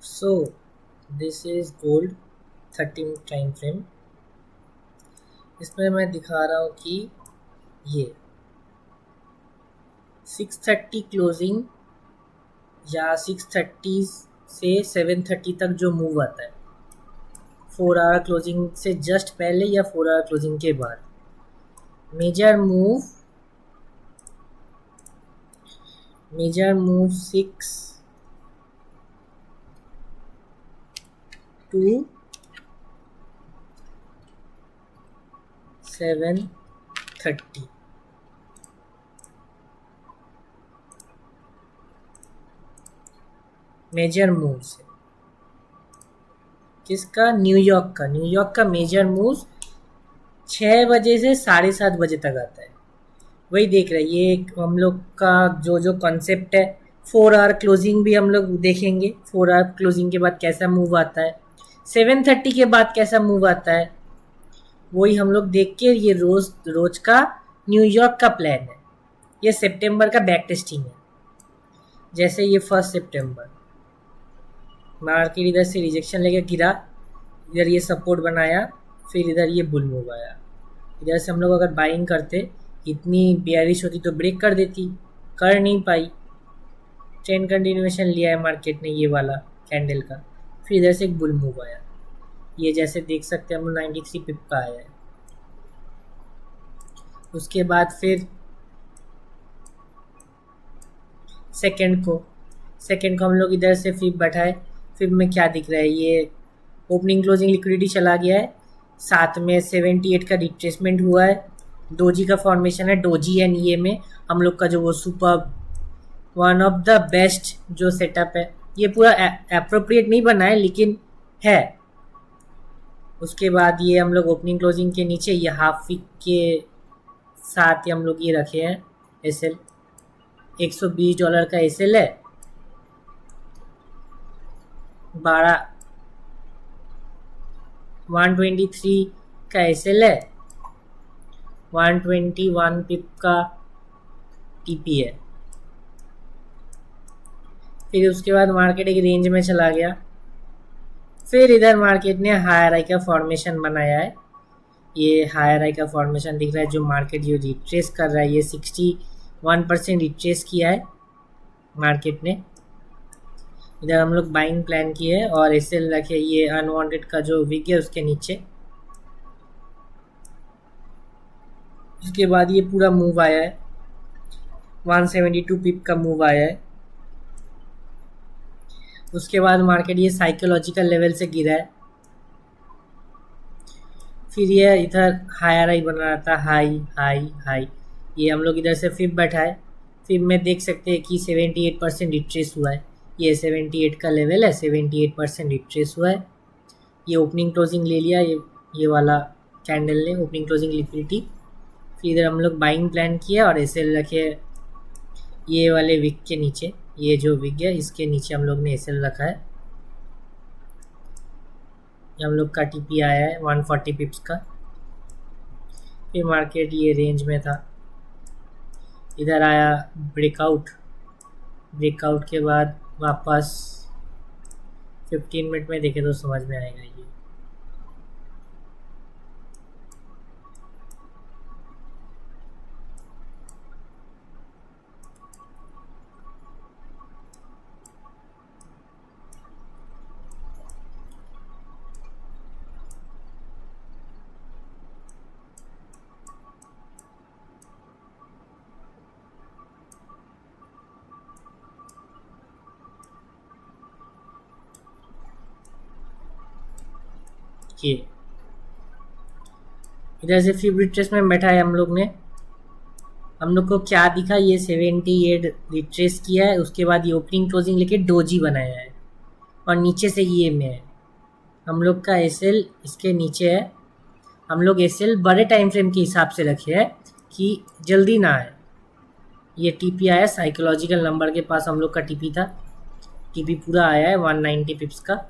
So this is gold 30 time frame. इसमें मैं दिखा रहा हूँ कि ये 630 क्लोजिंग या 630 से 730 तक जो मूव आता है 4 आवर क्लोजिंग से जस्ट पहले या 4 आवर क्लोजिंग के बाद, major move 6 to 730। Major move से किसका? न्यूयॉर्क का मेजर मूव 6 बजे से 7:30 बजे तक आता है। वही देख रहे हैं, ये हम लोग का जो कॉन्सेप्ट है। 4 आवर क्लोजिंग भी हम लोग देखेंगे, 4 आवर क्लोजिंग के बाद कैसा मूव आता है, 7:30 के बाद कैसा मूव आता है, वही हम लोग देख के ये रोज का न्यूयॉर्क का प्लान है। ये सितंबर का बैक टेस्टिंग है। जैसे ये 1 सितंबर मार्केट इधर से रिजेक्शन लेके गिरा, इधर ये सपोर्ट बनाया, फिर इधर ये बुल मूव आया। इधर से हम लोग अगर बाइंग करते, इतनी बेयरिश होती तो ब्रेक कर देती, कर नहीं पाई। ट्रेंड कंटिन्यूएशन लिया है मार्केट ने ये वाला कैंडल का, फिर इधर से एक बुल मूव आया। ये जैसे देख सकते हैं हम 93 पिप का आया है। उसके बाद फिर सेकंड को हम लोग इधर से फिर बैठाए। फिर में क्या दिख रहा है, ये ओपनिंग क्लोजिंग लिक्विडिटी चला गया है, साथ में 78 का रिट्रेसमेंट हुआ है। डोजी का फॉर्मेशन है, डोजी एंड ये में हम लोग का जो वो super one of the best जो सेटअप है। ये पूरा एप्रोप्रिएट नहीं बना है लेकिन है। उसके बाद ये हम लोग ओपनिंग क्लोजिंग के नीचे ये हाफ वीक के साथ ही हम लोग ये रखे हैं एसएल। $120 का एसएल है, 123 का एसएल है, 121 पिप का टीपी है। फिर उसके बाद मार्केट एक रेंज में चला गया। फिर इधर मार्केट ने हायर आई का फॉर्मेशन बनाया है। ये हायर आई का फॉर्मेशन दिख रहा है, जो मार्केट जो रिट्रेस कर रहा है, ये 61% रिट्रेस किया है मार्केट ने। इधर हम लोग बाइंग प्लान किए है और एसएल रखे ये अनवांटेड का जो विग है उसके नीचे। उसके बाद ये पूरा मूव आया है, 172 पिप का मूव आया है। उसके बाद मार्केट ये साइकोलॉजिकल लेवल से गिरा है। फिर ये इधर हायर आई बन रहा था, हाई हाई हाई। ये हम लोग इधर से फिर बैठाए। फिर में देख सकते हैं कि 78% रिट्रेस हुआ है। ये 78 का लेवल है, 78% रिट्रेस हुआ है। ये ओपनिंग क्लोजिंग ले लिया ये वाला कैंडल ने, ओपनिंग क्लोजिंग लिक्विडिटी। फिर इधर हम लोग बाइंग प्लान किया और एसएल रखे ये वाले विक के नीचे। ये जो विग है इसके नीचे हम लोग ने एसएल रखा है। हम लोग का टीपी आया है 140 पिप्स का। फिर मार्केट ये रेंज में था, इधर आया ब्रेकआउट के बाद वापस 15 मिनट में देखे तो समझ में आएगा। ये इधर से फिर रिट्रेस में बैठा है हम लोग ने। हम लोग को क्या दिखा, ये 78 रिट्रेस किया है। उसके बाद ये ओपनिंग क्लोजिंग लेके डोजी बनाया है और नीचे से ये में है। हम लोग का एसएल इसके नीचे है। हम लोग एसएल बड़े टाइम फ्रेम के हिसाब से रखे हैं कि जल्दी ना आए। ये टीपी आया साइकोलॉजिकल नंबर के पास, हम लोग का टीपी था। टीपी पूरा आया है 190 पिप्स का।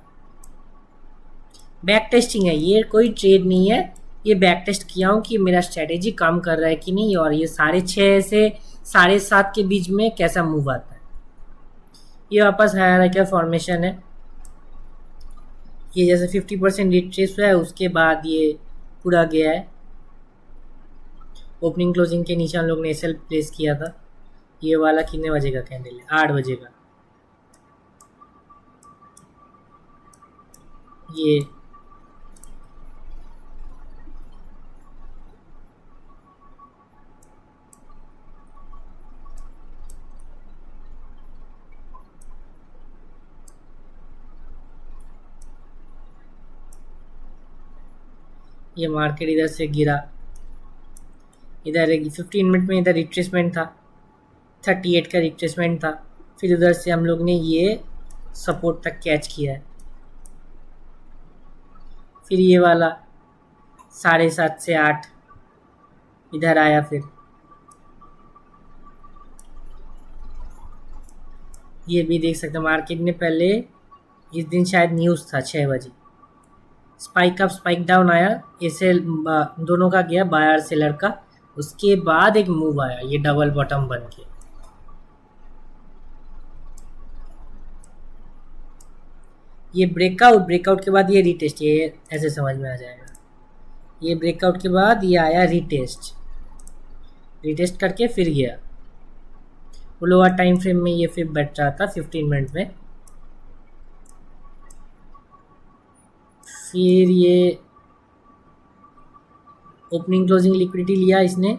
बैक टेस्टिंग है, ये कोई ट्रेड नहीं है। ये बैक टेस्ट किया हूँ कि मेरा स्ट्रेटेजी काम कर रहा है कि नहीं, और ये 6:30 से 7:30 के बीच में कैसा मूव आता है। ये वापस हायर का फॉर्मेशन है। ये जैसे 50% रिट्रेस हुआ है, उसके बाद ये पूरा गया है। ओपनिंग क्लोजिंग के नीचे हम लोग ने एसएल प्लेस किया था। ये वाला कितने बजे का कैंडल है? 8 बजे का। ये मार्केट इधर से गिरा, इधर 15 मिनट में इधर रिट्रेसमेंट था, 38 का रिट्रेसमेंट था। फिर उधर से हम लोग ने ये सपोर्ट तक कैच किया है। फिर ये वाला 7:30 से 8 इधर आया। फिर ये भी देख सकते हैं मार्केट ने पहले, इस दिन शायद न्यूज़ था 6 बजे, स्पाइक अप स्पाइक डाउन आया, ऐसे दोनों का गया, बायर सेलर का। उसके बाद एक मूव आया, ये डबल बॉटम बन के। ये ब्रेकआउट के बाद ये रिटेस्ट, ये ऐसे समझ में आ जाएगा। ये ब्रेकआउट के बाद ये आया रिटेस्ट करके फिर गया। वो लोअर टाइम फ्रेम में ये फिर बैठ रहा था 15 मिनट में। फिर ये ओपनिंग क्लोजिंग लिक्विडिटी लिया इसने,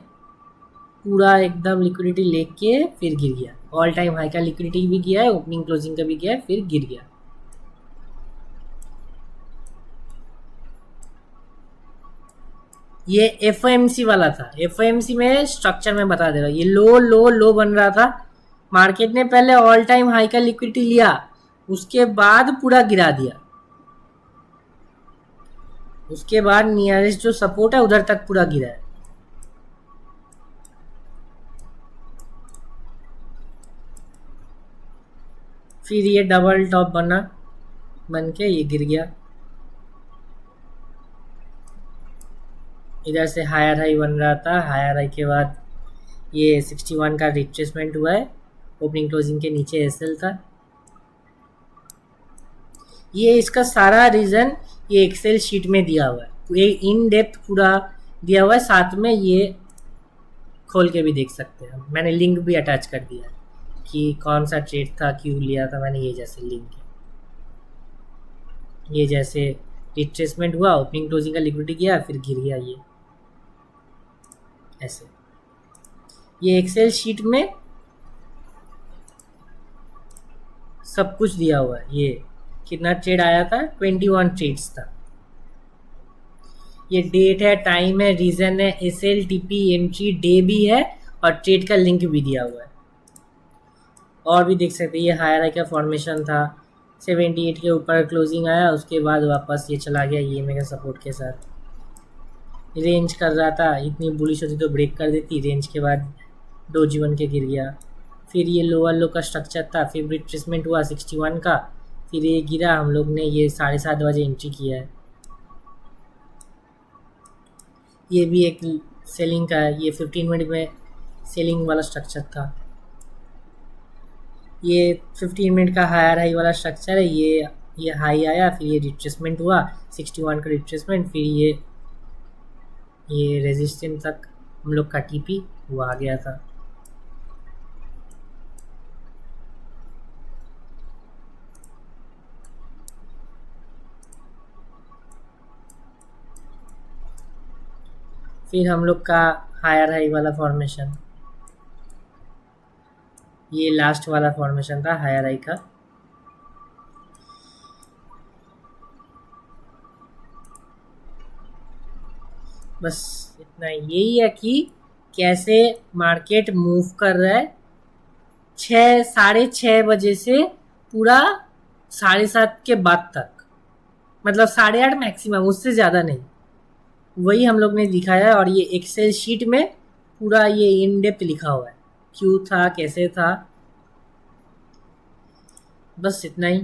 पूरा एकदम लिक्विडिटी लेके फिर गिर गया। ऑल टाइम हाई का लिक्विडिटी भी गया है, ओपनिंग क्लोजिंग का भी गया है, फिर गिर गया। ये एफओएमसी वाला था। एफओएमसी में स्ट्रक्चर में बता दे रहा, ये लो लो लो बन रहा था। मार्केट ने पहले ऑल टाइम हाई का लिक्विडिटी लिया, उसके बाद पूरा गिरा दिया। उसके बाद नियरेस्ट जो सपोर्ट है उधर तक पूरा गिरा है। फिर ये डबल टॉप बन के ये गिर गया। इधर से हायर हाई बन रहा था, हायर हाई के बाद ये 61 का रिट्रेसमेंट हुआ है। ओपनिंग क्लोजिंग के नीचे एसएल था। ये इसका सारा रीज़न ये एक्सेल शीट में दिया हुआ है, ये इन डेप्थ पूरा दिया हुआ है। साथ में ये खोल के भी देख सकते हैं, मैंने लिंक भी अटैच कर दिया है कि कौन सा ट्रेड था, क्यों लिया था मैंने। ये जैसे लिंक है, ये जैसे रिट्रेसमेंट हुआ, ओपनिंग क्लोजिंग का लिक्विडिटी गया, फिर गिर गया ये ऐसे। ये एक्सेल शीट में सब कुछ दिया हुआ है। ये कितना ट्रेड आया था, 21 ट्रेड्स था। ये डेट है, टाइम है, रीजन है, एसएल टीपी एंट्री डे भी है, और ट्रेड का लिंक भी दिया हुआ है। और भी देख सकते हैं, ये हायर हाई का फॉर्मेशन था, 78 के ऊपर क्लोजिंग आया, उसके बाद वापस ये चला गया ये मेगा सपोर्ट के साथ। रेंज कर रहा था, इतनी बुलिश होती तो ब्रेक कर देती, रेंज के बाद डोजी बन के गिर गया। फिर ये लोअर लो का स्ट्रक्चर था, फिर रिट्रेसमेंट हुआ 61 का, फिर ये गिरा। हम लोग ने ये 7:30 बजे एंट्री किया है। ये भी एक सेलिंग का है, ये 15 मिनट में सेलिंग वाला स्ट्रक्चर था। ये 15 मिनट का हायर हाई वाला स्ट्रक्चर है। ये हाई आया, फिर ये रिट्रेसमेंट हुआ 61 का रिट्रेसमेंट, फिर ये रेजिस्टेंस तक हम लोग का टीपी वो आ गया था। फिर हम लोग का हायर हाई वाला फॉर्मेशन, ये लास्ट वाला फॉर्मेशन था हायर हाई का। बस इतना यही है कि कैसे मार्केट मूव कर रहा है 6-6:30 बजे से पूरा 7:30 के बाद तक, मतलब 8:30 मैक्सिमम, उससे ज़्यादा नहीं। वही हम लोग ने दिखाया है, और ये एक्सेल शीट में पूरा ये इन डेप्थ लिखा हुआ है, क्यों था, कैसे था। बस इतना ही।